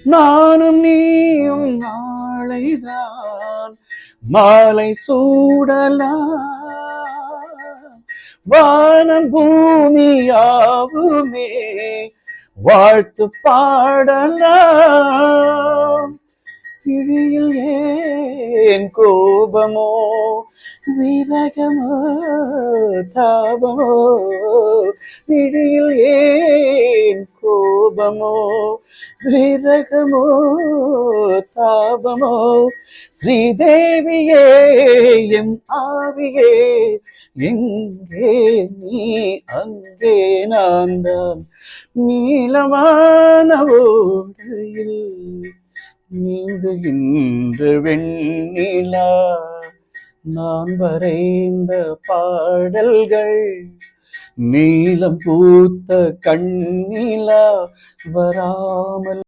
நானும் நீயும் நாளைதான் மாலை சூடலாம். வானம் பூமியாவுமே வாழ்த்து பாடலாம். கிழியில் ஏன் கோபமோ விரகமோ தாபமோ, விழியில் ஏன் கோபமோ விரகமோ தாபமோ, ஸ்ரீதேவியே எம் ஆவியே எங்கே நீ அங்கே நான் தான். நீளமான ஓடையில் நீந்துகின்ற வெண்ணிலா, நான் வரைந்த பாடல்கள் நீலம் பூத்த கண்ணிலா வராமல்